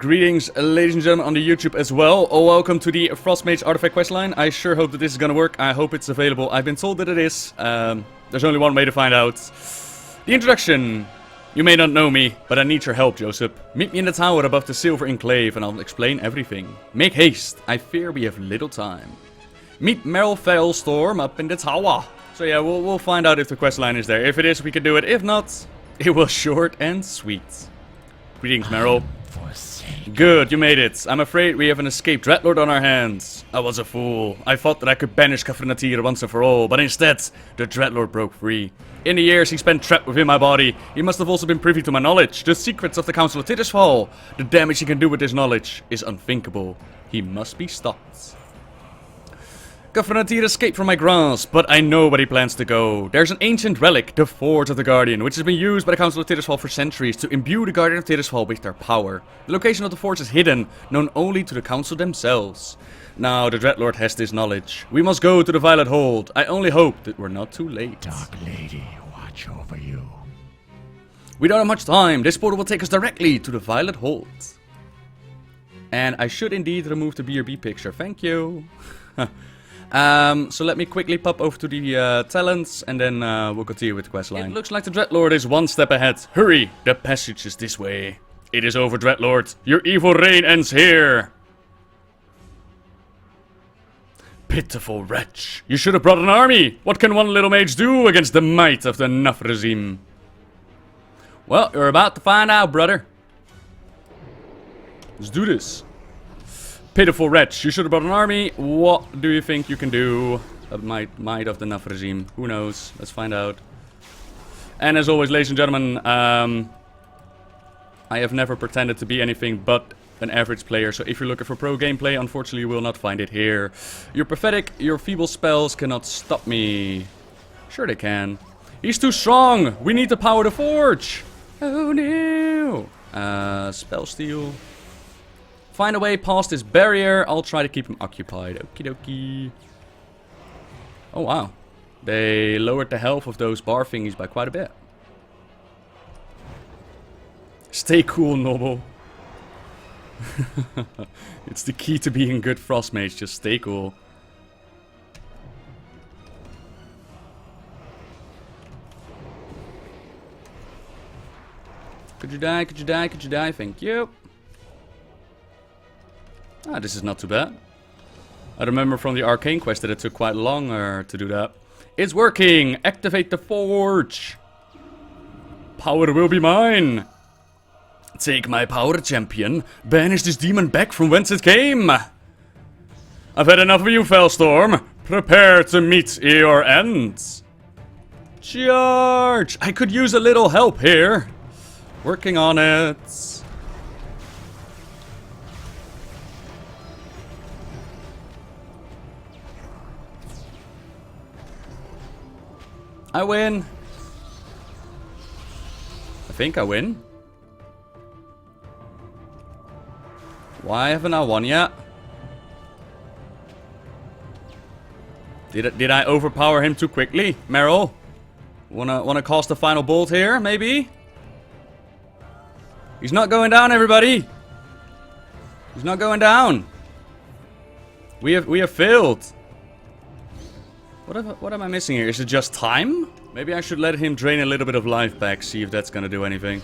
Greetings, ladies and gentlemen on the YouTube as well. Welcome to the Frost Mage Artifact Quest line. I sure hope that this is gonna work. I hope it's available. I've been told that it is. There's only one way to find out. The introduction. You may not know me, but I need your help, Joseph. Meet me in the tower above the Silver Enclave and I'll explain everything. Make haste. I fear we have little time. Meet Meryl Failstorm up in the tower. So yeah, we'll find out if the quest line is there. If it is, we can do it. If not, it was short and sweet. Greetings, Meryl. Good, you made it. I'm afraid we have an escaped dreadlord on our hands. I was a fool. I thought that I could banish Kirin Tor once and for all, but instead, the dreadlord broke free. In the years he spent trapped within my body, he must have also been privy to my knowledge, the secrets of the Council of Tirisfal. The damage he can do with this knowledge is unthinkable. He must be stopped. Kirin Tor escaped from my grasp, but I know where he plans to go. There's an ancient relic, the Forge of the Guardian, which has been used by the Council of Tirisfal for centuries to imbue the Guardian of Tirisfal with their power. The location of the forge is hidden, known only to the Council themselves. Now the Dreadlord has this knowledge. We must go to the Violet Hold. I only hope that we're not too late. Dark Lady, watch over you. We don't have much time. This portal will take us directly to the Violet Hold. And I should indeed remove the BRB picture. Thank you. So let me quickly pop over to the talents, and then we'll continue with the questline. It looks like the Dreadlord is one step ahead. Hurry! The passage is this way. It is over, Dreadlord. Your evil reign ends here. Pitiful wretch. You should have brought an army. What can one little mage do against the might of the Nuff regime? Well, you're about to find out, brother. Let's do this. Pitiful wretch, you should have brought an army. What do you think you can do? Might of the Nuff regime. Who knows? Let's find out. And as always, ladies and gentlemen, I have never pretended to be anything but an average player. So if you're looking for pro gameplay, unfortunately you will not find it here. You're pathetic. Your feeble spells cannot stop me. Sure they can. He's too strong. We need to power the forge. Oh no. Spell steal. Find a way past this barrier. I'll try to keep him occupied. Okie dokie. Oh wow. They lowered the health of those bar thingies by quite a bit. Stay cool, Noble. It's the key to being a good Frost Mage. Just stay cool. Could you die? Could you die? Could you die? Thank you. Ah, this is not too bad. I remember from the Arcane quest that it took quite longer to do that. It's working! Activate the forge! Power will be mine! Take my power, champion. Banish this demon back from whence it came! I've had enough of you, Failstorm. Prepare to meet your end. Charge! I could use a little help here. Working on it. I win. I think I win. Why haven't I won yet? Did I overpower him too quickly, Meryl? Wanna cast the final bolt here, maybe? He's not going down, everybody. He's not going down. We have failed. What am I missing here? Is it just time? Maybe I should let him drain a little bit of life back, see if that's gonna do anything.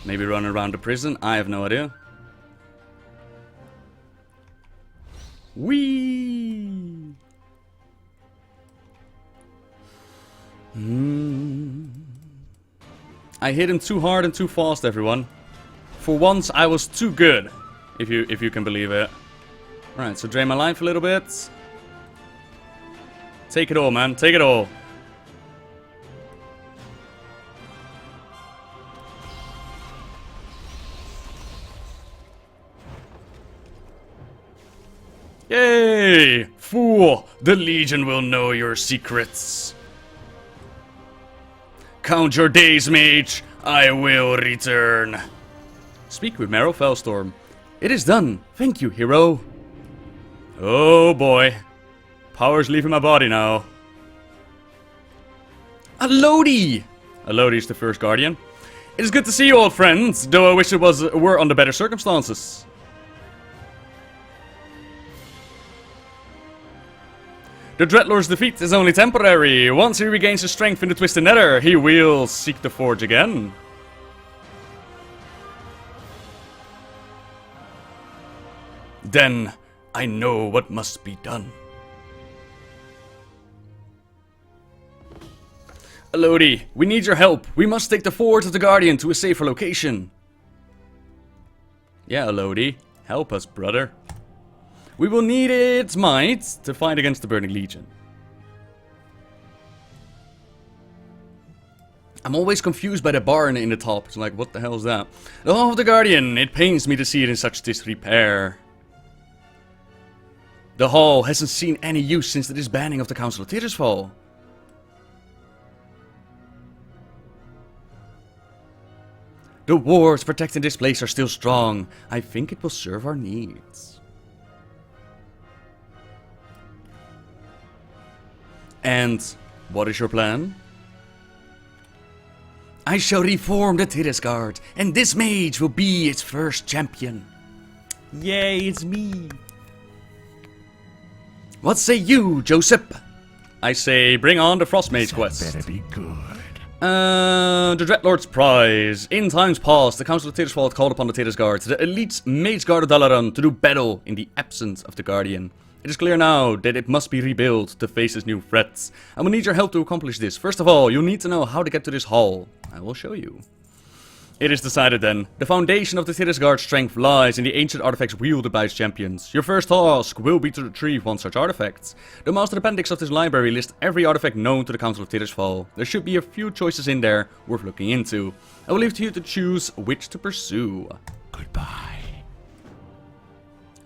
Maybe run around the prison? I have no idea. Whee! I hit him too hard and too fast, everyone. For once, I was too good, if you can believe it. Alright, so drain my life a little bit. Take it all, man. Take it all. Yay! Fool! The Legion will know your secrets. Count your days, mage. I will return. Speak with Meryl Failstorm. It is done. Thank you, hero. Oh boy. Power's leaving my body now. Alodi! Alodi is the first Guardian. It is good to see you, old friends, though I wish it were under better circumstances. The Dreadlord's defeat is only temporary. Once he regains his strength in the Twisted Nether, he will seek the Forge again. Then, I know what must be done. Alodi, we need your help. We must take the Forge of the Guardian to a safer location. Yeah, Alodi, help us, brother. We will need its might to fight against the Burning Legion. I'm always confused by the barn in the top. It's like, what the hell is that? The Hall of the Guardian. It pains me to see it in such disrepair. The hall hasn't seen any use since the disbanding of the Council of Tirisfal. The wards protecting this place are still strong. I think it will serve our needs. And what is your plan? I shall reform the Tirisguard, and this mage will be its first champion. Yay, it's me. What say you, Joseph? I say bring on the Frost Mage Quest. Better be good. The Dreadlord's Prize. In times past, the Council of Tirisfal had called upon the Tirisguard, the elite Mage Guard of Dalaran, to do battle in the absence of the Guardian. It is clear now that it must be rebuilt to face its new threats. I will need your help to accomplish this. First of all, you'll need to know how to get to this hall. I will show you. It is decided then. The foundation of the Tirisguard's strength lies in the ancient artifacts wielded by its champions. Your first task will be to retrieve one such artifact. The Master Appendix of this library lists every artifact known to the Council of Tirisfal. There should be a few choices in there worth looking into. I will leave it to you to choose which to pursue. Goodbye.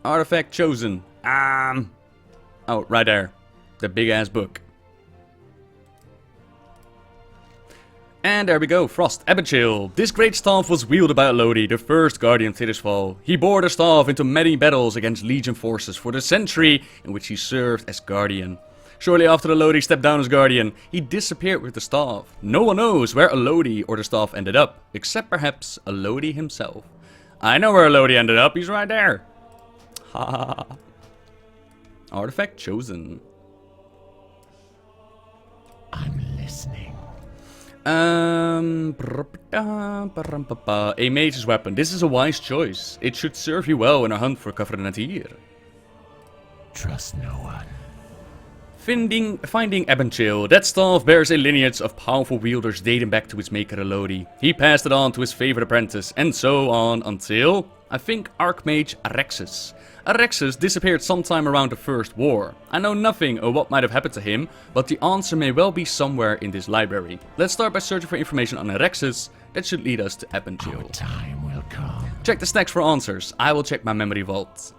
Artifact chosen. Oh, right there. The big ass book. And there we go, Frost Ebonchill. This great staff was wielded by Alodi, the first Guardian of Tirisfal. He bore the staff into many battles against Legion forces for the century in which he served as Guardian. Shortly after Alodi stepped down as Guardian, he disappeared with the staff. No one knows where Alodi or the staff ended up, except perhaps Alodi himself. I know where Alodi ended up, he's right there. Ha ha ha. Artifact chosen. I'm listening. A mage's weapon. This is a wise choice. It should serve you well in a hunt for Kafrenatir. Trust no one. Finding Ebonchill. That staff bears a lineage of powerful wielders dating back to its maker Alodi. He passed it on to his favorite apprentice, and so on until, I think, Archmage Arexis. Arexis disappeared sometime around the First War. I know nothing of what might have happened to him, but the answer may well be somewhere in this library. Let's start by searching for information on Arexis. That should lead us to Ebonchill. Our time will come. Check the stacks for answers. I will check my memory vault.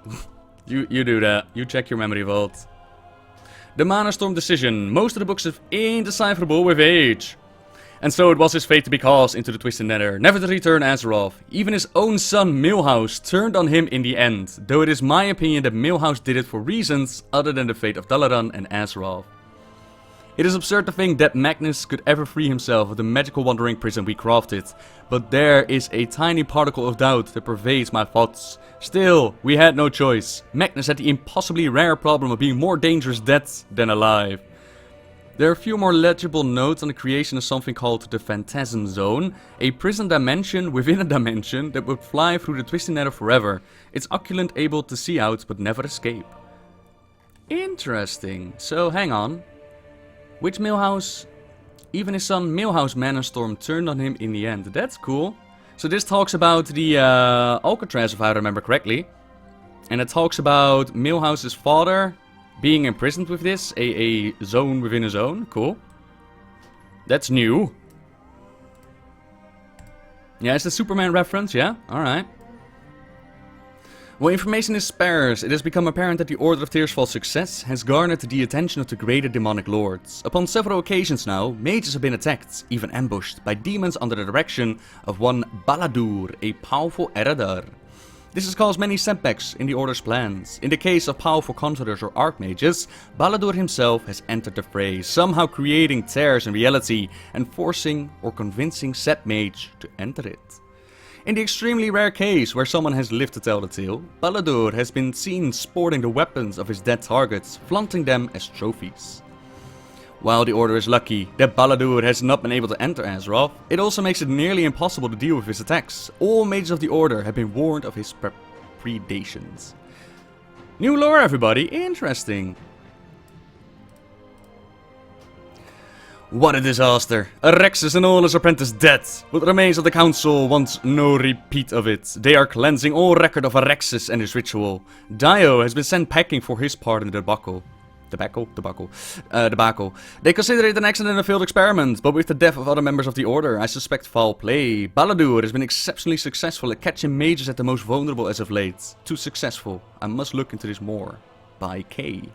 You do that. You check your memory vault. The Mana Storm decision. Most of the books are indecipherable with age. And so it was his fate to be cast into the Twisted Nether, never to return Azeroth. Even his own son Milhouse turned on him in the end, though it is my opinion that Milhouse did it for reasons other than the fate of Dalaran and Azeroth. It is absurd to think that Magnus could ever free himself of the magical wandering prison we crafted, but there is a tiny particle of doubt that pervades my thoughts. Still, we had no choice. Magnus had the impossibly rare problem of being more dangerous dead than alive. There are a few more legible notes on the creation of something called the Phantasm Zone, a prison dimension within a dimension that would fly through the Twisted Nether forever, its occupant able to see out but never escape. Interesting. So, hang on. Which Milhouse? Even his son Milhouse Manastorm turned on him in the end. That's cool. So this talks about the Alcatraz, if I remember correctly. And it talks about Milhouse's father being imprisoned with this, a zone within a zone. Cool. That's new. Yeah, it's the Superman reference, yeah? Alright. While information is sparse, it has become apparent that the Order of Tirisfal's success has garnered the attention of the greater demonic lords. Upon several occasions now, mages have been attacked, even ambushed, by demons under the direction of one Baladur, a powerful Eredar. This has caused many setbacks in the Order's plans. In the case of powerful conjurers or archmages, Baladur himself has entered the fray, somehow creating tears in reality and forcing or convincing said mage to enter it. In the extremely rare case where someone has lived to tell the tale, Baladur has been seen sporting the weapons of his dead targets, flaunting them as trophies. While the Order is lucky that Baladur has not been able to enter Azeroth, it also makes it nearly impossible to deal with his attacks. All mages of the Order have been warned of his predations. New lore, everybody! Interesting! What a disaster! Arexis and all his apprentices dead! What remains of the council wants no repeat of it. They are cleansing all record of Arexis and his ritual. Dio has been sent packing for his part in the debacle. Debacle. They consider it an accident and a failed experiment, but with the death of other members of the Order, I suspect foul play. Baladur has been exceptionally successful at catching mages at the most vulnerable as of late. Too successful. I must look into this more. By K.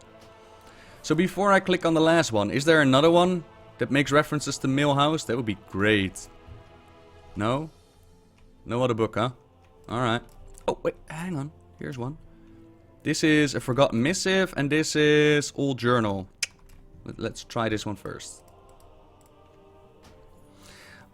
So before I click on the last one, is there another one that makes references to Millhouse? That would be great. No? No other book, huh? Alright. Oh, wait, hang on. Here's one. This is a Forgotten Missive, and this is Old Journal. Let's try this one first.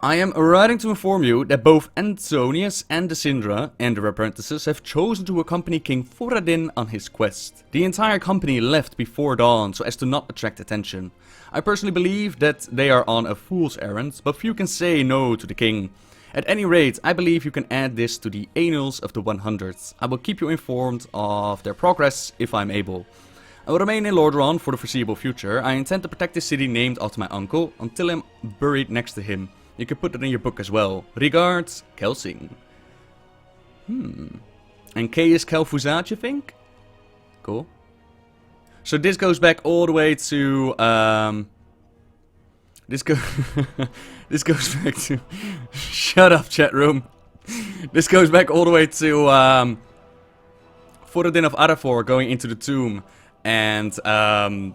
I am writing to inform you that both Antonius and Desindra and their apprentices have chosen to accompany King Foradin on his quest. The entire company left before dawn so as to not attract attention. I personally believe that they are on a fool's errand, but few can say no to the king. At any rate, I believe you can add this to the annals of the 100s. I will keep you informed of their progress if I am able. I will remain in Lordaeron for the foreseeable future. I intend to protect this city named after my uncle until I'm buried next to him. You can put it in your book as well. Regards, Kelsing. And K is Kel'Thuzad, you think? Cool. So this goes back all the way to... This goes back to... Shut up, chat room. This goes back all the way to Foradin of Arafor going into the tomb. And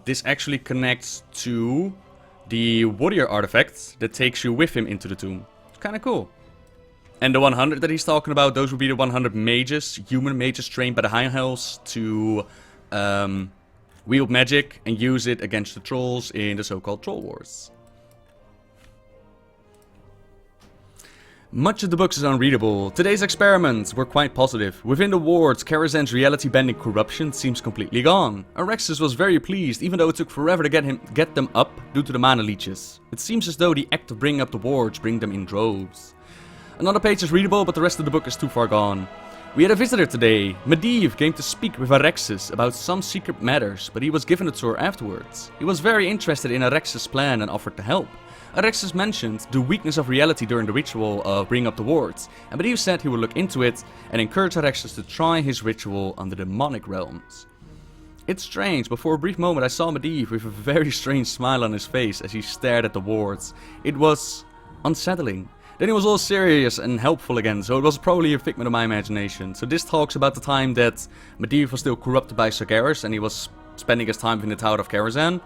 this actually connects to the warrior artifact that takes you with him into the tomb. It's kind of cool. And the 100 that he's talking about, those would be the 100 mages, human mages trained by the High Hells to wield magic and use it against the trolls in the so-called Troll Wars. Much of the books is unreadable. Today's experiments were quite positive. Within the wards, Karazhan's reality-bending corruption seems completely gone. Arexis was very pleased, even though it took forever to get them up due to the mana leeches. It seems as though the act of bringing up the wards bring them in droves. Another page is readable, but the rest of the book is too far gone. We had a visitor today. Medivh came to speak with Arexis about some secret matters, but he was given a tour afterwards. He was very interested in Arexis' plan and offered to help. Arexis mentioned the weakness of reality during the ritual of bringing up the wards, and Medivh said he would look into it and encourage Arexis to try his ritual on the demonic realms. It's strange, but for a brief moment I saw Medivh with a very strange smile on his face as he stared at the wards. It was unsettling. Then he was all serious and helpful again, so it was probably a figment of my imagination. So this talks about the time that Medivh was still corrupted by Sargeras and he was spending his time in the Tower of Karazhan.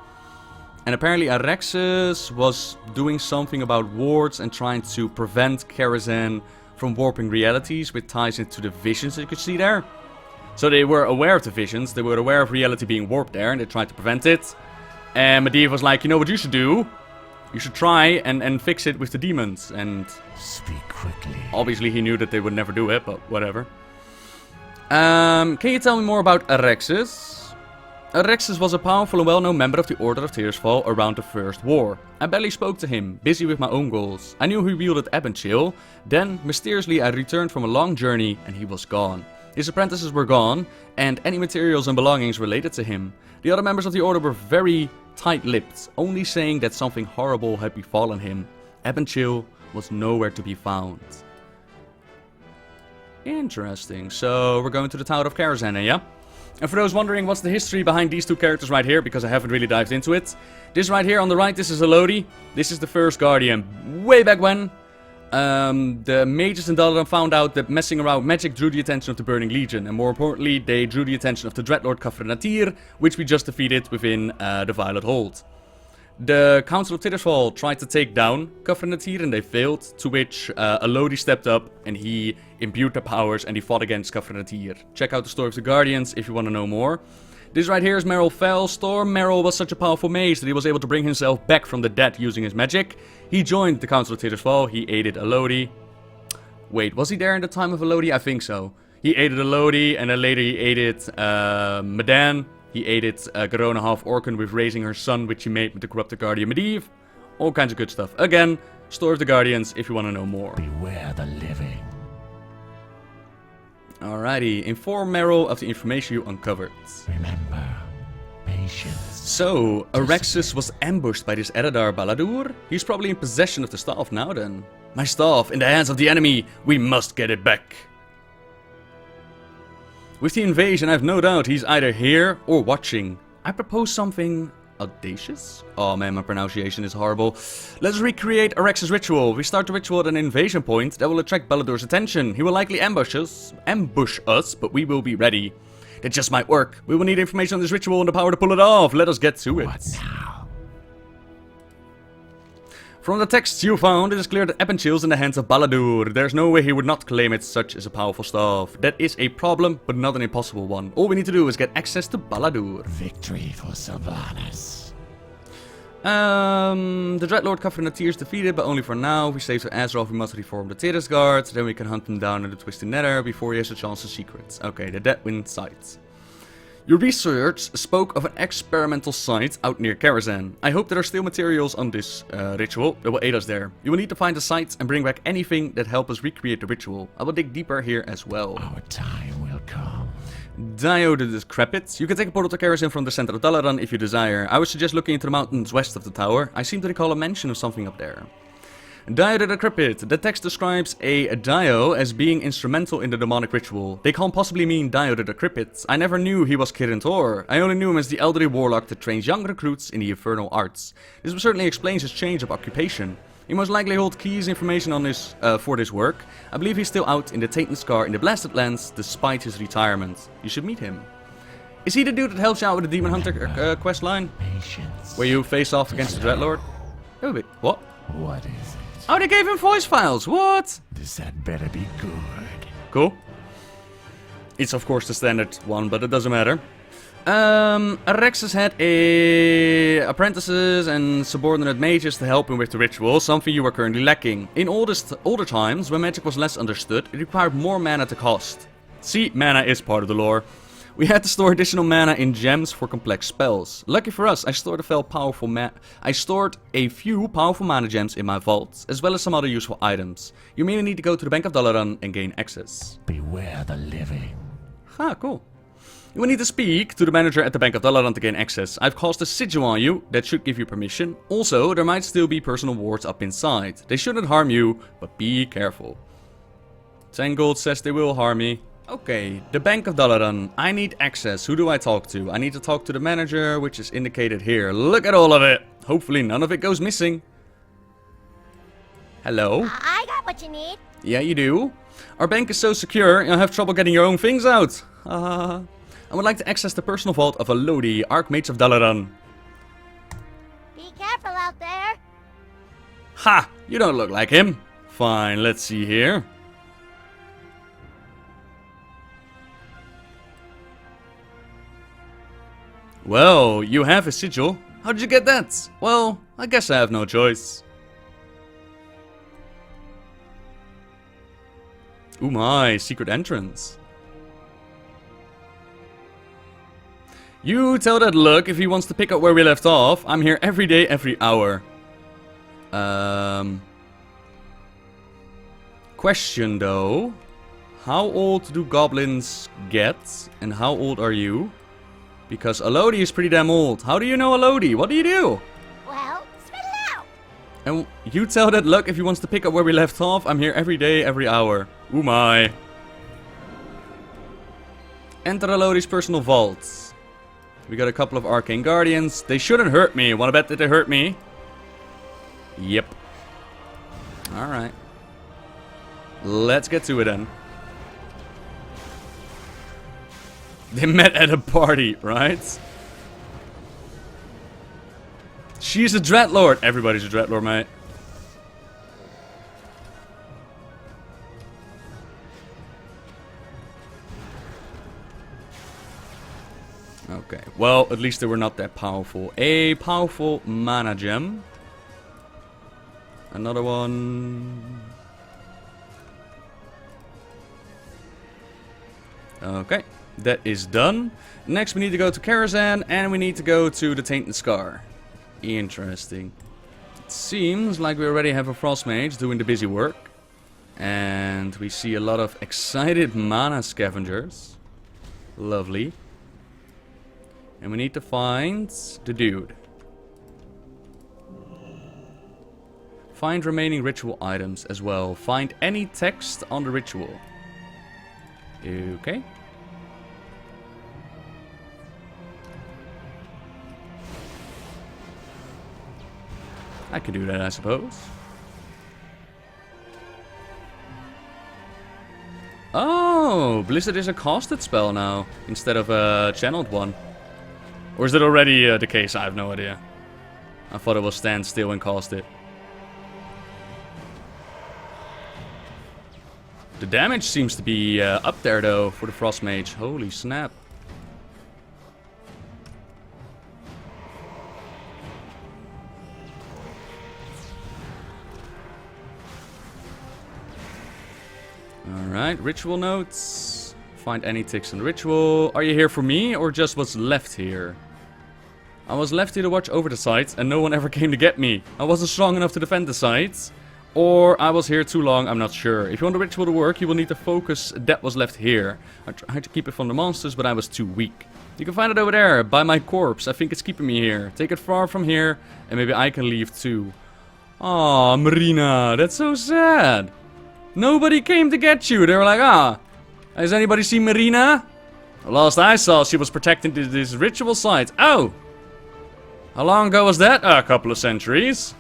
And apparently Arexis was doing something about wards and trying to prevent Karazhan from warping realities, which ties into the visions that you could see there. So they were aware of the visions, they were aware of reality being warped there, and they tried to prevent it. And Medivh was like, you know what you should do? You should try and fix it with the demons. And speak quickly. Obviously he knew that they would never do it, but whatever. Can you tell me more about Arexis? Arexis was a powerful and well-known member of the Order of Tirisfal around the First War. I barely spoke to him, busy with my own goals. I knew he wielded Ebonchill. Then, mysteriously, I returned from a long journey and he was gone. His apprentices were gone, and any materials and belongings related to him. The other members of the Order were very tight-lipped, only saying that something horrible had befallen him. Ebonchill was nowhere to be found. Interesting. So, we're going to the Tower of Karazhan, yeah? And for those wondering what's the history behind these two characters right here, because I haven't really dived into it. This right here on the right, this is Alodi. This is the first Guardian. Way back when, the mages in Dalaran found out that messing around with magic drew the attention of the Burning Legion. And more importantly, they drew the attention of the Dreadlord Khafre Natir, which we just defeated within the Violet Hold. The Council of Tirisfal tried to take down Kafranatir and they failed, to which Alodi stepped up and he imbued their powers and he fought against Kafranatir. Check out the story of the Guardians if you want to know more. This right here is Merrill Fellstorm. Merrill was such a powerful mage that he was able to bring himself back from the dead using his magic. He joined the Council of Tirisfal, he aided Alodi. Wait, was he there in the time of Alodi? I think so. He aided Alodi and then later he aided Medan. He aided Garona Half-Orcan with raising her son, which he made with the corrupted Guardian Medivh. All kinds of good stuff. Again, Story of the Guardians if you want to know more. Beware the living. Alrighty, inform Merrill of the information you uncovered. Remember, patience. So, Arexis was ambushed by this Eredar Baladur? He's probably in possession of the staff now then. My staff, in the hands of the enemy, we must get it back. With the invasion, I have no doubt he's either here or watching. I propose something audacious? Oh man, my pronunciation is horrible. Let's recreate Arex's ritual. We start the ritual at an invasion point that will attract Baladur's attention. He will likely ambush us, but we will be ready. That just might work. We will need information on this ritual and the power to pull it off. Let us get to it. What now? From the texts you found, it is clear that Ebonchill is in the hands of Baladur. There's no way he would not claim it such as a powerful staff. That is a problem, but not an impossible one. All we need to do is get access to Baladur. Victory for Sylvanas. The Dreadlord Kafranatir is defeated, but only for now. If we save to Azeroth, we must reform the Tainted Guard. Then we can hunt him down in the Twisted Nether before he has a chance to secrets. Okay, the dead win sight. Your research spoke of an experimental site out near Karazhan. I hope there are still materials on this ritual that will aid us there. You will need to find the site and bring back anything that help us recreate the ritual. I will dig deeper here as well. Our time will come. Dio the Decrepit. You can take a portal to Karazhan from the center of Dalaran if you desire. I would suggest looking into the mountains west of the tower. I seem to recall a mention of something up there. Dio the Decrepit. The text describes a Dio as being instrumental in the demonic ritual. They can't possibly mean Dio the Decrepit. I never knew he was Kirin Tor. I only knew him as the elderly warlock that trains young recruits in the infernal arts. This certainly explains his change of occupation. He most likely holds keys information on this for this work. I believe he's still out in the Tainted Scar in the Blasted Lands despite his retirement. You should meet him. Is he the dude that helps you out with the Demon Hunter quest line? Patience. Where you face off against the Dreadlord? Oh, wait, what? What is it? Oh, they gave him voice files. What? This had better be good. Cool. It's of course the standard one, but it doesn't matter. Arexis had apprentices and subordinate mages to help him with the ritual, something you are currently lacking. In older times, when magic was less understood, it required more mana to cost. See, mana is part of the lore. We had to store additional mana in gems for complex spells. Lucky for us, I stored a few powerful mana gems in my vault, as well as some other useful items. You may need to go to the Bank of Dalaran and gain access. Beware the living. Ah, cool. You will need to speak to the manager at the Bank of Dalaran to gain access. I've cast a sigil on you, that should give you permission. Also, there might still be personal wards up inside. They shouldn't harm you, but be careful. 10 gold says they will harm me. Okay, the Bank of Dalaran. I need access. Who do I talk to? I need to talk to the manager, which is indicated here. Look at all of it. Hopefully none of it goes missing. Hello? I got what you need. Yeah, you do. Our bank is so secure, you'll have trouble getting your own things out. I would like to access the personal vault of Alodi, Archmage of Dalaran. Be careful out there. Ha! You don't look like him. Fine, let's see here. Well, you have a sigil. How did you get that? Well, I guess I have no choice. Ooh my, secret entrance. You tell that look if he wants to pick up where we left off. I'm here every day, every hour. Question though. How old do goblins get? And how old are you? Because Alodi is pretty damn old. How do you know Alodi? What do you do? Well, spit it out. And you tell that look if he wants to pick up where we left off. I'm here every day, every hour. Ooh my. Enter Alodi's personal vault. We got a couple of arcane guardians. They shouldn't hurt me. Wanna bet that they hurt me? Yep. Alright. Let's get to it then. They met at a party, right? She's a Dreadlord. Everybody's a Dreadlord, mate. Okay, well, at least they were not that powerful. A powerful mana gem. Another one. Okay, that is done. Next we need to go to Karazhan and we need to go to the Tainted Scar. Interesting. It seems like we already have a Frost Mage doing the busy work. And we see a lot of excited mana scavengers. Lovely. And we need to find the dude. Find remaining ritual items as well. Find any text on the ritual. Okay. I can do that, I suppose. Oh, Blizzard is a casted spell now instead of a channeled one. Or is it already the case? I have no idea. I thought it was stand still and cast it. The damage seems to be up there though for the Frost Mage. Holy snap. Alright, ritual notes. Find any ticks in the ritual. Are you here for me or just what's left here? I was left here to watch over the sites and no one ever came to get me. I wasn't strong enough to defend the sites. Or I was here too long, I'm not sure. If you want the ritual to work, you will need to focus that was left here. I tried to keep it from the monsters, but I was too weak. You can find it over there, by my corpse. I think it's keeping me here. Take it far from here, and maybe I can leave too. Aw, Marina, that's so sad. Nobody came to get you. They were like, ah, has anybody seen Marina? The last I saw, she was protecting this ritual site. Oh! How long ago was that? A couple of centuries.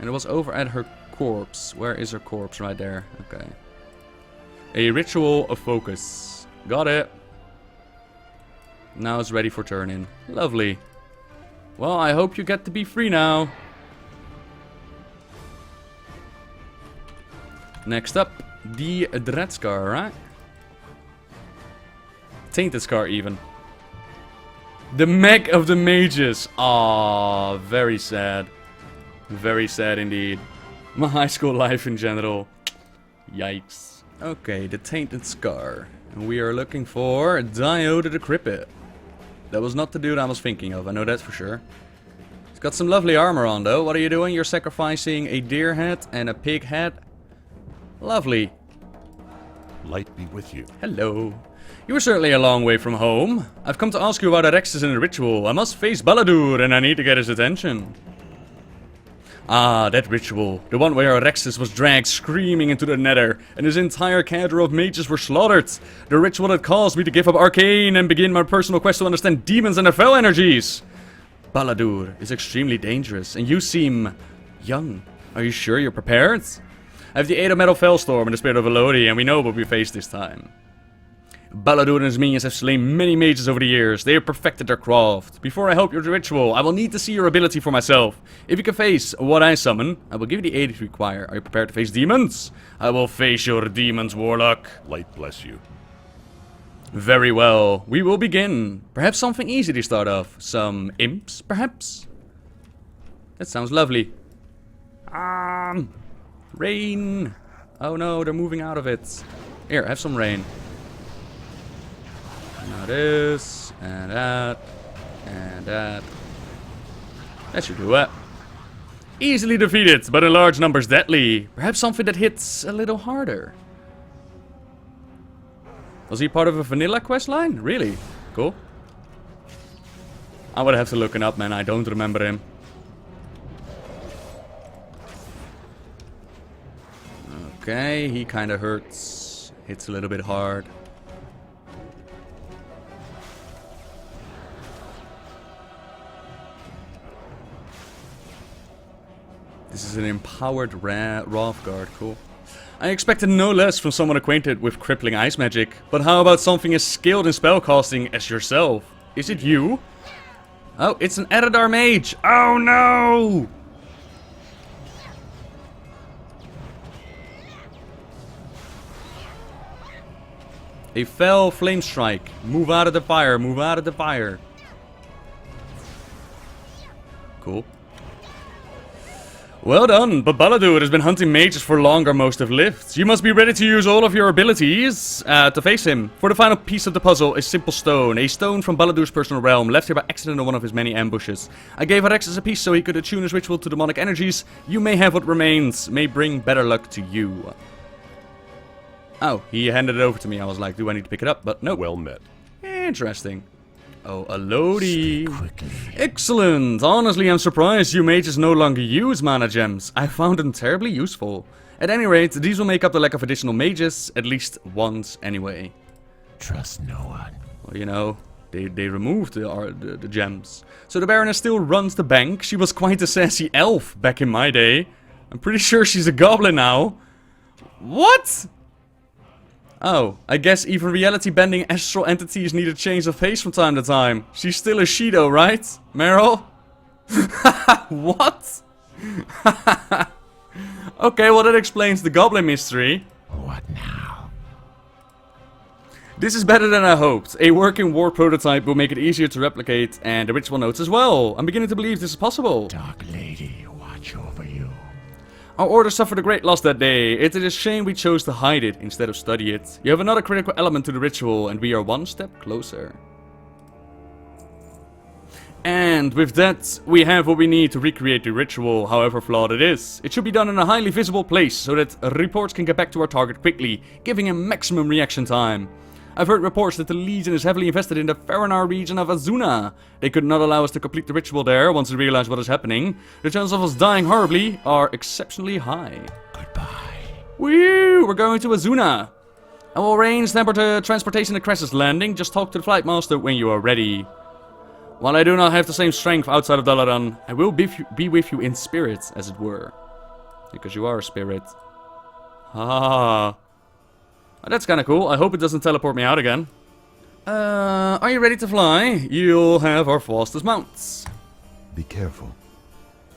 And it was over at her corpse. Where is her corpse? Right there. Okay. A ritual of focus. Got it. Now it's ready for turn-in. Lovely. Well, I hope you get to be free now. Next up, the Dread Scar, right? Tainted Scar, even. The Mech of the Mages. Aww, very sad. Very sad indeed. My high school life in general. Yikes. Okay, the Tainted Scar. We are looking for Diode the Decrepit. That was not the dude I was thinking of, I know that for sure. He's got some lovely armor on though. What are you doing? You're sacrificing a deer head and a pig head. Lovely. Light be with you. Hello. You were certainly a long way from home. I've come to ask you about Arexis in the ritual. I must face Baladur and I need to get his attention. Ah, that ritual. The one where Arexis was dragged screaming into the nether and his entire cadre of mages were slaughtered. The ritual that caused me to give up Arcane and begin my personal quest to understand demons and their fell energies. Baladur is extremely dangerous and you seem young. Are you sure you're prepared? I have the aid of Metal Fellstorm and the spirit of Alodi and we know what we face this time. Baladur and his minions have slain many mages over the years. They have perfected their craft. Before I help your ritual, I will need to see your ability for myself. If you can face what I summon, I will give you the aid you require. Are you prepared to face demons? I will face your demons, Warlock. Light bless you. Very well. We will begin. Perhaps something easy to start off. Some imps, perhaps? That sounds lovely. Rain. Oh no, they're moving out of it. Here, have some rain. Now this, and that, and that. That should do it. Easily defeated, but in large numbers deadly. Perhaps something that hits a little harder. Was he part of a vanilla questline? Really? Cool. I would have to look him up, man. I don't remember him. Okay, he kind of hurts. Hits a little bit hard. This is an empowered Wrathguard, cool. I expected no less from someone acquainted with crippling ice magic, but how about something as skilled in spellcasting as yourself? Is it you? Oh, it's an Eredar mage. Oh no! A fell flame strike. Move out of the fire. Move out of the fire. Cool. Well done, but Baladur has been hunting mages for longer most have lived. You must be ready to use all of your abilities to face him. For the final piece of the puzzle, a simple stone. A stone from Baladur's personal realm, left here by accident in one of his many ambushes. I gave Alexis a piece so he could attune his ritual to demonic energies. You may have what remains. May bring better luck to you. Oh, he handed it over to me. I was like, do I need to pick it up? But no. Well met. Interesting. Oh, Alodi. Excellent. Honestly, I'm surprised you mages no longer use mana gems. I found them terribly useful. At any rate, these will make up the lack of additional mages, at least once anyway. Trust no one. Well, you know, they removed the gems. So the Baroness still runs the bank. She was quite a sassy elf back in my day. I'm pretty sure she's a goblin now. What? Oh, I guess even reality-bending astral entities need a change of face from time to time. She's still a Shido, right, Meryl? What? Okay, well that explains the goblin mystery. What now? This is better than I hoped. A working war prototype will make it easier to replicate, and the ritual notes as well. I'm beginning to believe this is possible. Dark Lady, watch over you. Our order suffered a great loss that day. It is a shame we chose to hide it instead of study it. You have another critical element to the ritual, and we are one step closer. And with that, we have what we need to recreate the ritual, however flawed it is. It should be done in a highly visible place, so that reports can get back to our target quickly, giving him maximum reaction time. I've heard reports that the Legion is heavily invested in the Faranar region of Azuna. They could not allow us to complete the ritual there once they realize what is happening. The chances of us dying horribly are exceptionally high. Goodbye. Woo! We're going to Azuna. I will arrange transportation at Cress's Landing. Just talk to the flight master when you are ready. While I do not have the same strength outside of Dalaran, I will be with you in spirit, as it were. Because you are a spirit. Ah. That's kinda cool. I hope it doesn't teleport me out again. Are you ready to fly? You'll have our fastest mounts. Be careful.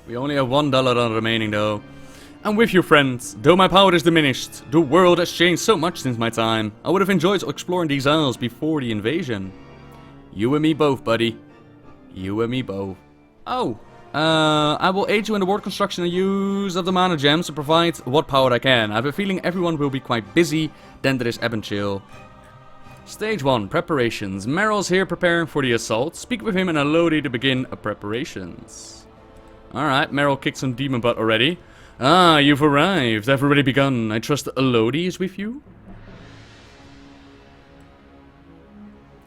We only have $1 remaining though. I'm with you, friends. Though my power is diminished, the world has changed so much since my time. I would have enjoyed exploring these isles before the invasion. You and me both, buddy. You and me both. Oh. I will aid you in the ward construction and use of the mana gems to provide what power I can. I have a feeling everyone will be quite busy. Then there is Ebonchill. Stage 1, preparations. Meryl's here preparing for the assault. Speak with him and Alodi to begin preparations. Alright, Meryl kicked some demon butt already. Ah, you've arrived. I've already begun. I trust Alodi is with you?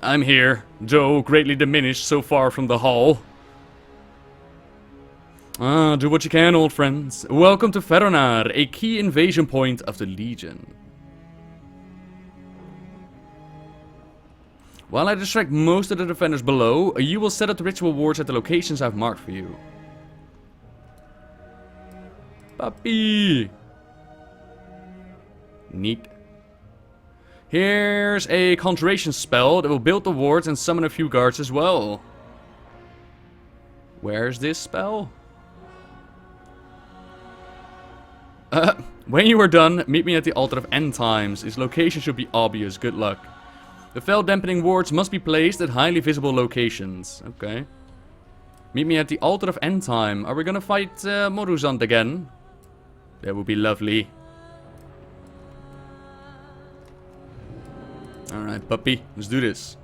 I'm here, though greatly diminished so far from the hall. Ah, do what you can, old friends. Welcome to Faranar, a key invasion point of the Legion. While I distract most of the defenders below, you will set up the ritual wards at the locations I've marked for you. Puppy! Neat. Here's a conjuration spell that will build the wards and summon a few guards as well. Where's this spell? When you are done, meet me at the Altar of End Times. Its location should be obvious. Good luck. The fel dampening wards must be placed at highly visible locations. Okay. Meet me at the Altar of End Time. Are we gonna fight Moruzand again? That would be lovely. Alright, puppy. Let's do this.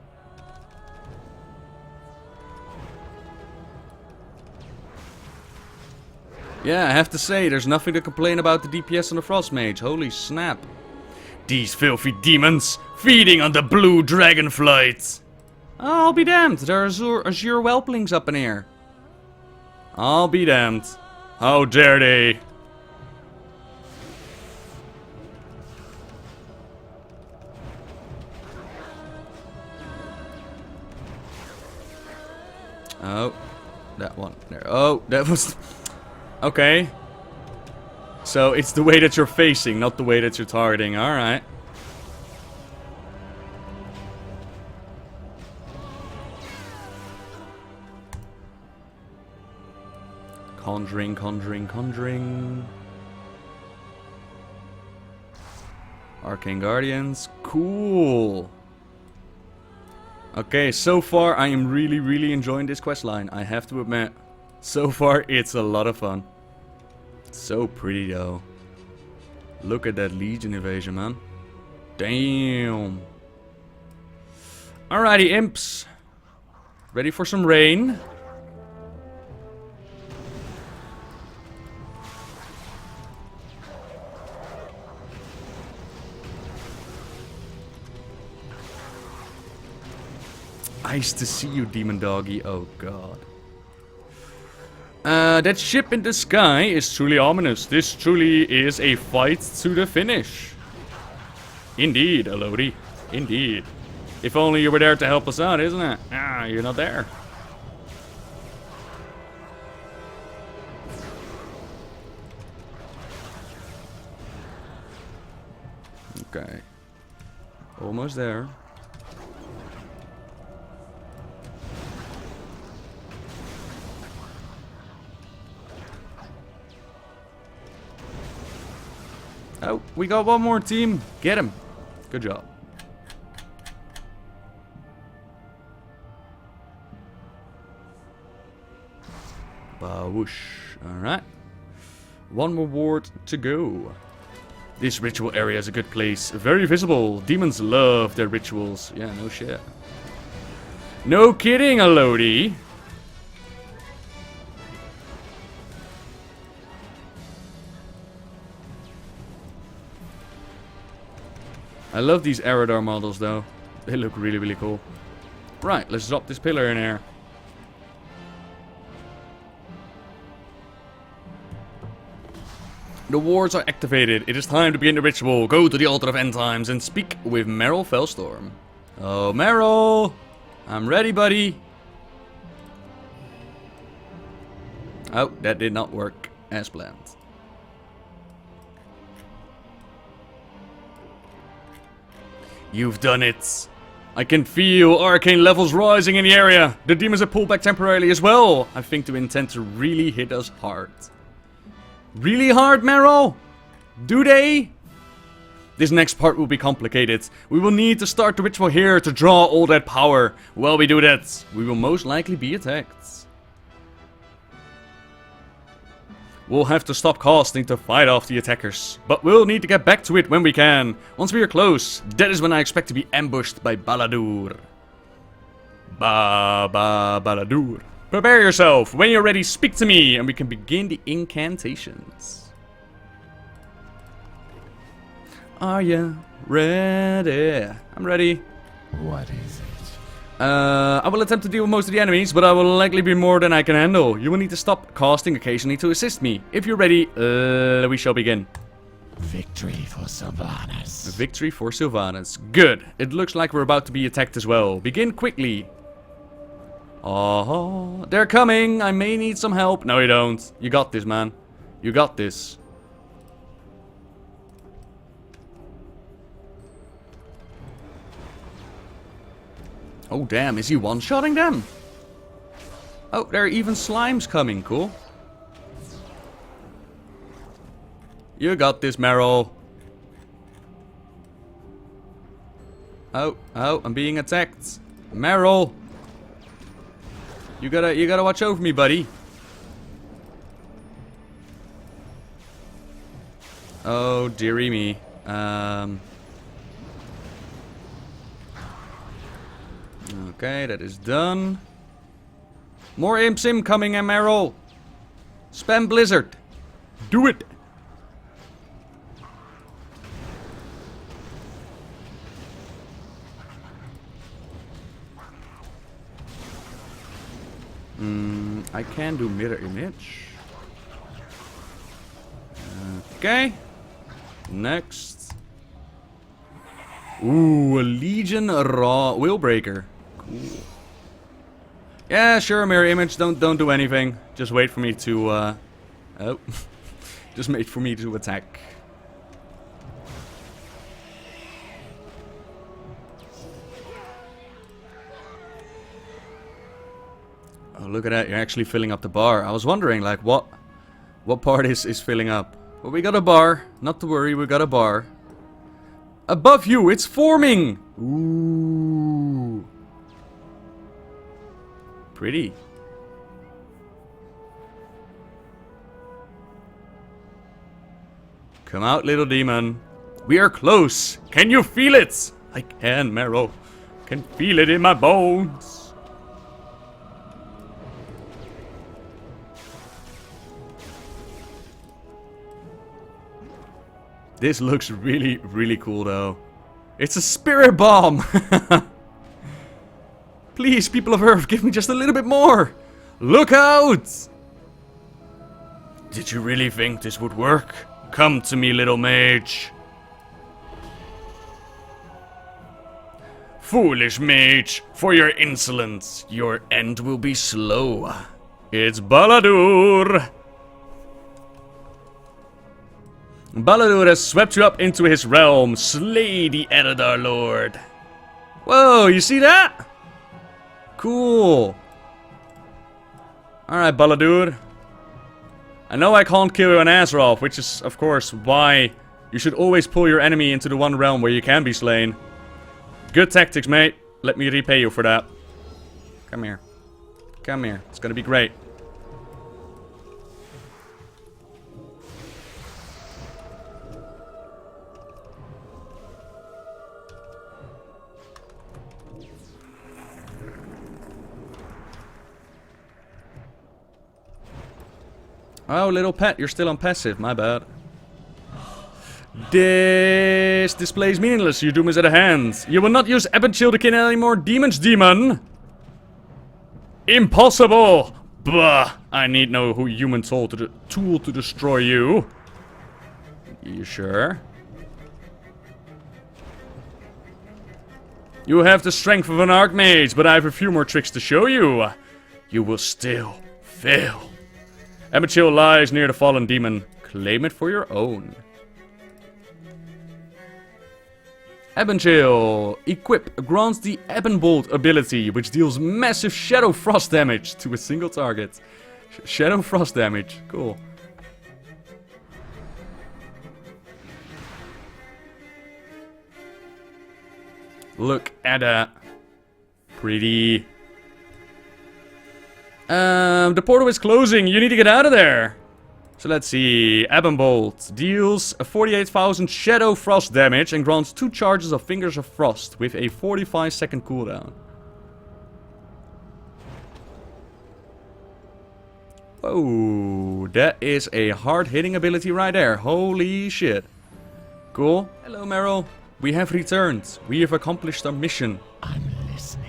Yeah, I have to say, there's nothing to complain about the DPS on the Frost Mage. Holy snap. These filthy demons, feeding on the blue dragonflight. I'll be damned, there are azure whelplings up in here. I'll be damned. How dare they? Oh, that one there. Oh, that was... Okay. So it's the way that you're facing, not the way that you're targeting. Alright. Conjuring, conjuring, conjuring. Arcane Guardians. Cool. Okay, so far I am really, really enjoying this questline. I have to admit. So far it's a lot of fun. So pretty though. Look at that Legion invasion, man. Damn. Alrighty, imps. Ready for some rain? Nice to see you, demon doggy. Oh god. That ship in the sky is truly ominous. This truly is a fight to the finish. Indeed, Alodi. Indeed. If only you were there to help us out, isn't it? Ah, you're not there. Okay. Almost there. Oh, we got one more team. Get him. Good job. Bawoosh. Alright. One more ward to go. This ritual area is a good place. Very visible. Demons love their rituals. Yeah, no shit. No kidding, Alodi. I love these Aerodar models though. They look really, really cool. Right, let's drop this pillar in here. The wards are activated. It is time to begin the ritual. Go to the altar of end times and speak with Merrill Fellstorm. Oh, Merrill! I'm ready, buddy. Oh, that did not work as planned. You've done it. I can feel arcane levels rising in the area. The demons are pulled back temporarily as well. I think they intend to really hit us hard. Really hard, Merrill? Do they? This next part will be complicated. We will need to start the ritual here to draw all that power. While we do that, we will most likely be attacked. We'll have to stop casting to fight off the attackers. But we'll need to get back to it when we can. Once we are close, that is when I expect to be ambushed by Baladur. Baladur. Prepare yourself. When you're ready, speak to me and we can begin the incantations. Are you ready? I'm ready. What is it? I will attempt to deal with most of the enemies, but I will likely be more than I can handle. You will need to stop casting occasionally to assist me. If you're ready, we shall begin. Victory for Sylvanas. Victory for Sylvanas. Good. It looks like we're about to be attacked as well. Begin quickly. Oh, they're coming. I may need some help. No, you don't. You got this, man. You got this. Oh, damn. Is he one-shotting them? Oh, there are even slimes coming. Cool. You got this, Merrill. Oh, I'm being attacked. Merrill. You gotta watch over me, buddy. Oh, dearie me. Okay, that is done. More imp sim coming, Merrill. Spam blizzard. Do it. I can do mirror image. Okay. Next. Ooh, a Legion Raw Wheelbreaker. Cool. Yeah, sure, mirror image. Don't do anything. Just wait for me to oh. Just wait for me to attack. Oh, look at that. You're actually filling up the bar. I was wondering, like, what What part is filling up? Well, we got a bar. Not to worry, we got a bar. Above you, it's forming! Ooh. Pretty. Come out, little demon. We are close. Can you feel it? I can, Meryl. Can feel it in my bones. This looks really, really cool, though. It's a spirit bomb! Please, people of Earth, give me just a little bit more! Look out! Did you really think this would work? Come to me, little mage. Foolish mage, for your insolence, your end will be slow. It's Baladur! Baladur has swept you up into his realm. Slay the Eredar Lord. Whoa, you see that? Cool. Alright, Baladur. I know I can't kill you on Azeroth, which is, of course, why you should always pull your enemy into the one realm where you can be slain. Good tactics, mate. Let me repay you for that. Come here. Come here. It's gonna be great. Oh, little pet, you're still on passive. My bad. This display is meaningless. Your doom is at hand. You will not use Ebonchill to kill any more demons, demon. Impossible. Bah. I need no human tool to destroy you. You sure? You have the strength of an archmage, but I have a few more tricks to show you. You will still fail. Ebonchill lies near the fallen demon. Claim it for your own. Ebonchill. Equip grants the Ebonbolt ability, which deals massive Shadow Frost damage to a single target. Shadow Frost damage. Cool. Look at that. Pretty. The portal is closing. You need to get out of there. So let's see. Ebonbolt deals 48,000 Shadow Frost damage and grants 2 charges of Fingers of Frost with a 45-second cooldown. Oh, that is a hard-hitting ability right there. Holy shit. Cool. Hello, Meryl. We have returned. We have accomplished our mission. I'm listening.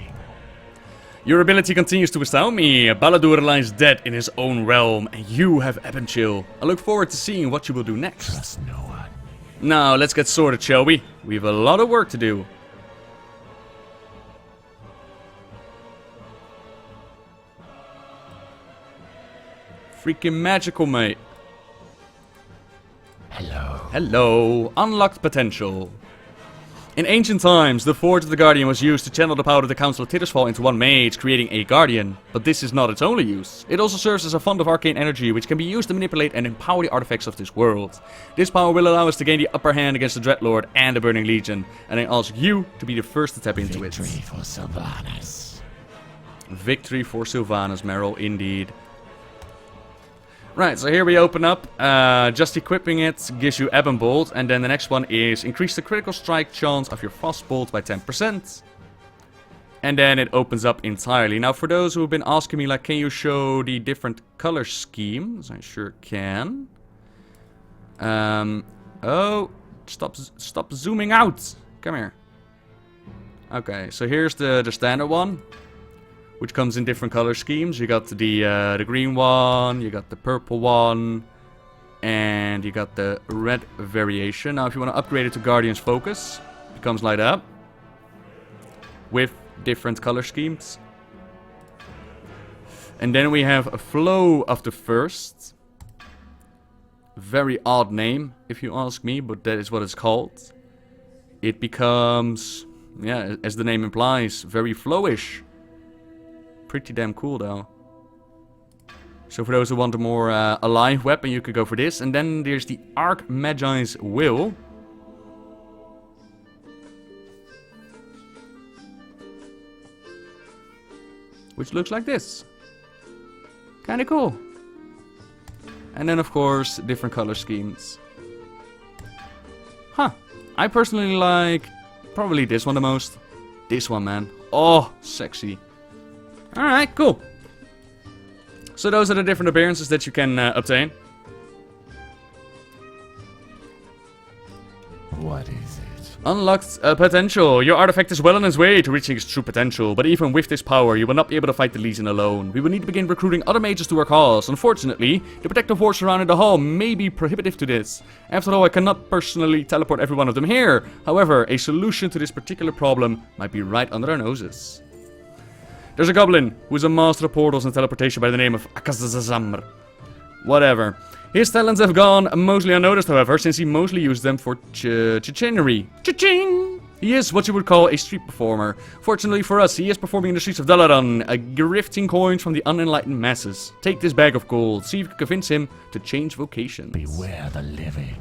Your ability continues to astound me. Baladur lies dead in his own realm, and you have Ebonchill. I look forward to seeing what you will do next. Trust no one. Now, let's get sorted, shall we? We have a lot of work to do. Freaking magical, mate. Hello. Hello. Unlocked potential. In ancient times, the Forge of the Guardian was used to channel the power of the Council of Tirisfal into one mage, creating a Guardian. But this is not its only use. It also serves as a font of arcane energy, which can be used to manipulate and empower the artifacts of this world. This power will allow us to gain the upper hand against the Dreadlord and the Burning Legion, and I ask you to be the first to tap into Victory it. for Sylvanas. Victory for Sylvanas, Meryl, indeed. Right, so here we open up. Just equipping it gives you Ebonbolt, and then the next one is increase the critical strike chance of your Frostbolt by 10%. And then it opens up entirely. Now, for those who have been asking me, like, can you show the different color schemes? I sure can. Oh, stop zooming out. Come here. Okay, so here's the standard one, which comes in different color schemes. You got the green one, you got the purple one, and you got the red variation. Now, if you want to upgrade it to Guardian's Focus, it comes like that, with different color schemes. And then we have a Flow of the First. Very odd name, if you ask me, but that is what it's called. It becomes, yeah, as the name implies, very flowish. Pretty damn cool, though. So for those who want a more alive weapon, you could go for this. And then there's the Archmagi's Will. Which looks like this. Kinda cool. And then of course, different color schemes. Huh. I personally like probably this one the most. This one, man. Oh, sexy. Alright, cool. So those are the different appearances that you can obtain. What is it? Unlocked potential. Your artifact is well on its way to reaching its true potential, but even with this power, you will not be able to fight the Legion alone. We will need to begin recruiting other mages to our cause. Unfortunately, the protective wall surrounding the hall may be prohibitive to this. After all, I cannot personally teleport every one of them here. However, a solution to this particular problem might be right under our noses. There's a goblin who is a master of portals and teleportation by the name of Akazazamr. Whatever. His talents have gone mostly unnoticed, however, since he mostly used them for chicanery. Cha-ching! He is what you would call a street performer. Fortunately for us, he is performing in the streets of Dalaran, grifting coins from the unenlightened masses. Take this bag of gold, see if you can convince him to change vocations. Beware the living.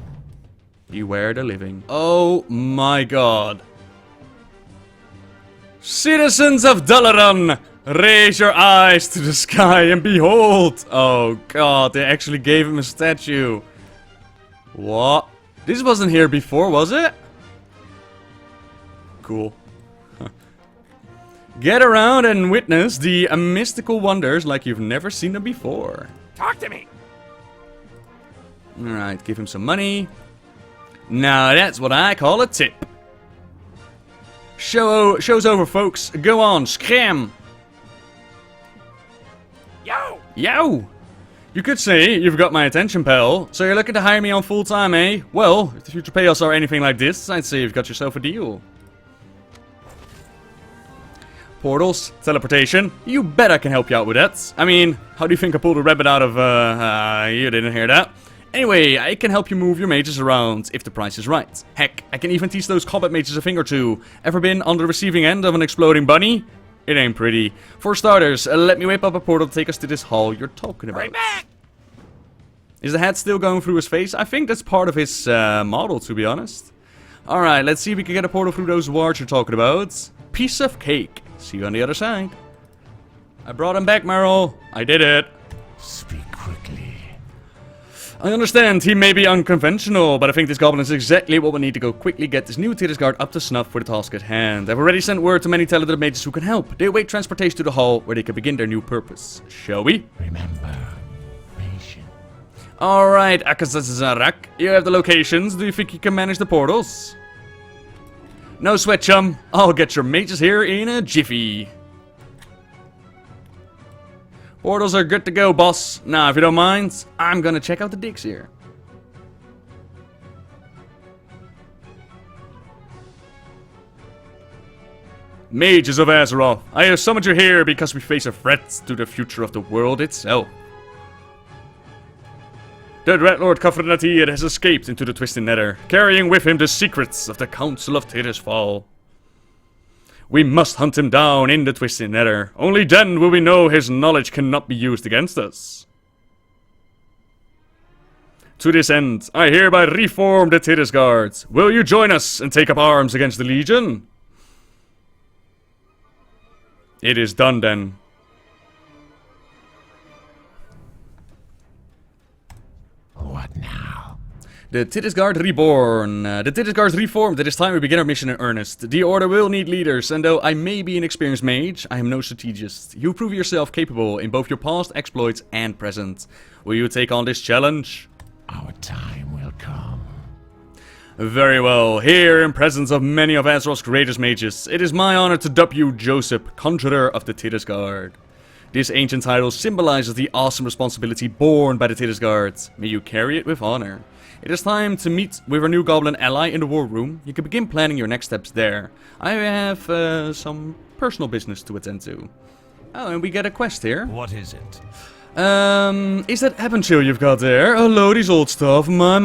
Beware the living. Oh my god. Citizens of Dalaran, raise your eyes to the sky and behold! Oh god, they actually gave him a statue. What? This wasn't here before, was it? Cool. Get around and witness the mystical wonders like you've never seen them before. Talk to me! Alright, give him some money. Now that's what I call a tip. Show's over, folks. Go on, scram! Yo! Yo! You could say you've got my attention, pal. So you're looking to hire me on full time, eh? Well, if the future payouts are anything like this, I'd say you've got yourself a deal. Portals, teleportation. You bet I can help you out with that. I mean, how do you think I pulled a rabbit out of, you didn't hear that. Anyway, I can help you move your mages around, if the price is right. Heck, I can even teach those combat mages a thing or two. Ever been on the receiving end of an exploding bunny? It ain't pretty. For starters, let me whip up a portal to take us to this hall you're talking about. Right back! Is the head still going through his face? I think that's part of his model, to be honest. Alright, let's see if we can get a portal through those wards you're talking about. Piece of cake. See you on the other side. I brought him back, Meryl. I did it. Speak quickly. I understand he may be unconventional, but I think this goblin is exactly what we need to go quickly get this new Tirisfal up to snuff for the task at hand. I've already sent word to many talented mages who can help. They await transportation to the hall where they can begin their new purpose. Shall we? Remember, patience. Alright, Akazazarak. You have the locations. Do you think you can manage the portals? No sweat, chum. I'll get your mages here in a jiffy. Portals are good to go, boss. Now, if you don't mind, I'm gonna check out the digs here. Mages of Azeroth, I have summoned you here because we face a threat to the future of the world itself. The Dreadlord Khafrenatir has escaped into the Twisted Nether, carrying with him the secrets of the Council of Tirisfal. We must hunt him down in the Twisted Nether. Only then will we know his knowledge cannot be used against us. To this end, I hereby reform the Tirisguard. Will you join us and take up arms against the Legion? It is done then. What now? The Tirisguard reborn. The Tirisguard reformed. It is time we begin our mission in earnest. The Order will need leaders, and though I may be an experienced mage, I am no strategist. You prove yourself capable in both your past exploits and present. Will you take on this challenge? Our time will come. Very well. Here, in presence of many of Azeroth's greatest mages, it is my honor to dub you Joseph, Conjurer of the Tirisguard. This ancient title symbolizes the awesome responsibility borne by the Tirisguard. May you carry it with honor. It is time to meet with our new goblin ally in the war room. You can begin planning your next steps there. I have some personal business to attend to. Oh, and we get a quest here. What is it? Is that Ebonchill you've got there? Alodi's old stuff. My.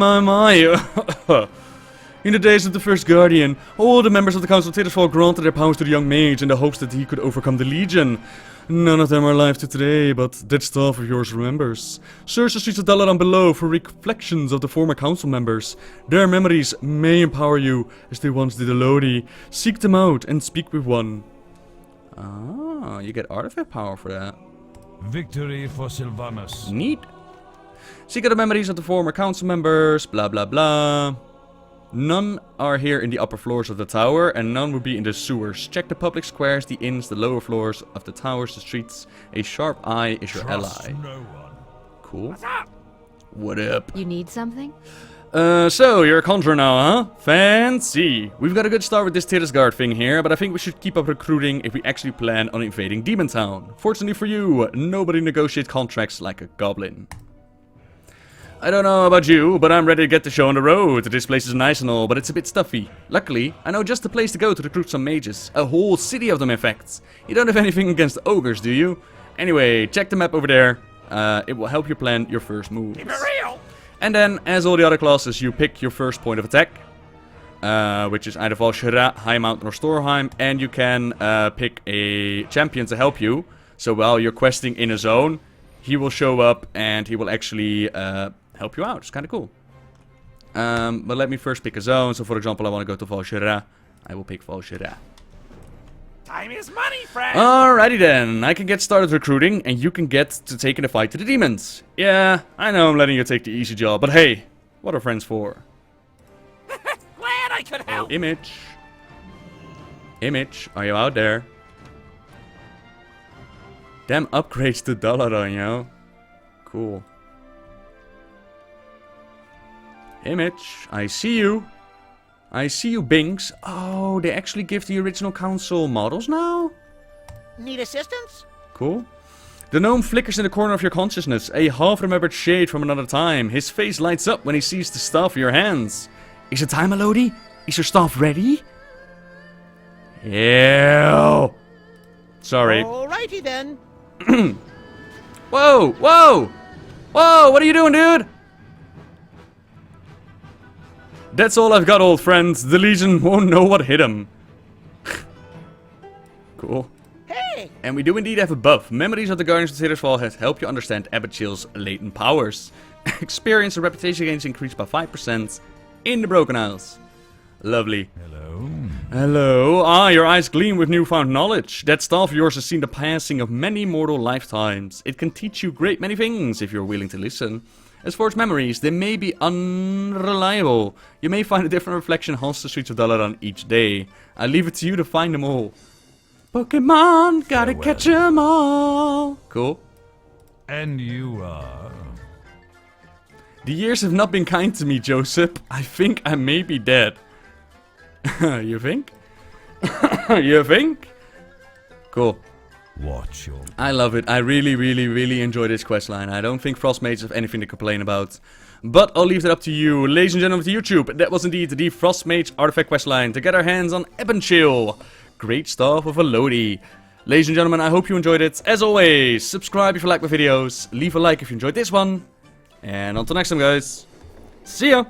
In the days of the first Guardian, all the members of the Council of Tirisfal granted their powers to the young mage in the hopes that he could overcome the Legion. None of them are alive to today, but that staff of yours remembers. Search the streets of Dalaran below for reflections of the former council members. Their memories may empower you, as they once did Alodi. Seek them out and speak with one. Ah, you get artifact power for that. Victory for Sylvanus. Neat. Seek out the memories of the former council members, blah blah blah. None are here in the upper floors of the tower, and none will be in the sewers. Check the public squares, the inns, the lower floors of the towers, the streets. A sharp eye is your Trust ally. no one. Cool. What's up? What up? You need something? So you're a conjurer now, huh? Fancy. We've got a good start with this Tirisfal thing here, but I think we should keep up recruiting if we actually plan on invading Demon Town. Fortunately for you, nobody negotiates contracts like a goblin. I don't know about you, but I'm ready to get the show on the road. This place is nice and all, but it's a bit stuffy. Luckily, I know just the place to go to recruit some mages. A whole city of them, in fact. You don't have anything against ogres, do you? Anyway, check the map over there. It will help you plan your first moves. Keep it real. And then, as all the other classes, you pick your first point of attack. Which is either Valshera, High Mountain, or Storheim. And you can pick a champion to help you. So while you're questing in a zone, he will show up and he will actually help you out. It's kind of cool. But let me first pick a zone. So for example, I want to go to Valshera. I will pick Valshera. Time is money, friend. Alrighty then. I can get started recruiting and you can get to taking the fight to the demons. Yeah, I know I'm letting you take the easy job, but hey, what are friends for? Glad I could help. Image. Image, are you out there? Damn upgrades to Dalaran, yo. Cool. Image, I see you. I see you, Binks. Oh, they actually give the original council models now? Need assistance? Cool. The gnome flickers in the corner of your consciousness, a half-remembered shade from another time. His face lights up when he sees the staff in your hands. Is it time, Alodi? Is your staff ready? Ew. Sorry. Alrighty then. Whoa, whoa! Whoa, what are you doing, dude? That's all I've got, old friends. The Legion won't know what hit him. Cool. Hey! And we do indeed have a buff. Memories of the Guardians of Tirisfal has helped you understand Ebonchill's latent powers. Experience and reputation gains increased by 5% in the Broken Isles. Lovely. Hello. Hello. Ah, your eyes gleam with newfound knowledge. That staff of yours has seen the passing of many mortal lifetimes. It can teach you great many things if you're willing to listen. As for its memories, they may be unreliable. You may find a different reflection haunts the streets of Dalaran each day. I leave it to you to find them all. Pokemon, gotta catch them all. Cool. And you are? The years have not been kind to me, Joseph. I think I may be dead. You think? You think? Cool. Watch your... I love it. I really enjoy this questline. I don't think Frost Mages have anything to complain about. But I'll leave that up to you. Ladies and gentlemen of the YouTube, that was indeed the Frost Mage Artifact Questline to get our hands on Ebonchill, greatstaff of Alodi. Ladies and gentlemen, I hope you enjoyed it. As always, subscribe if you like my videos, leave a like if you enjoyed this one. And until next time, guys. See ya!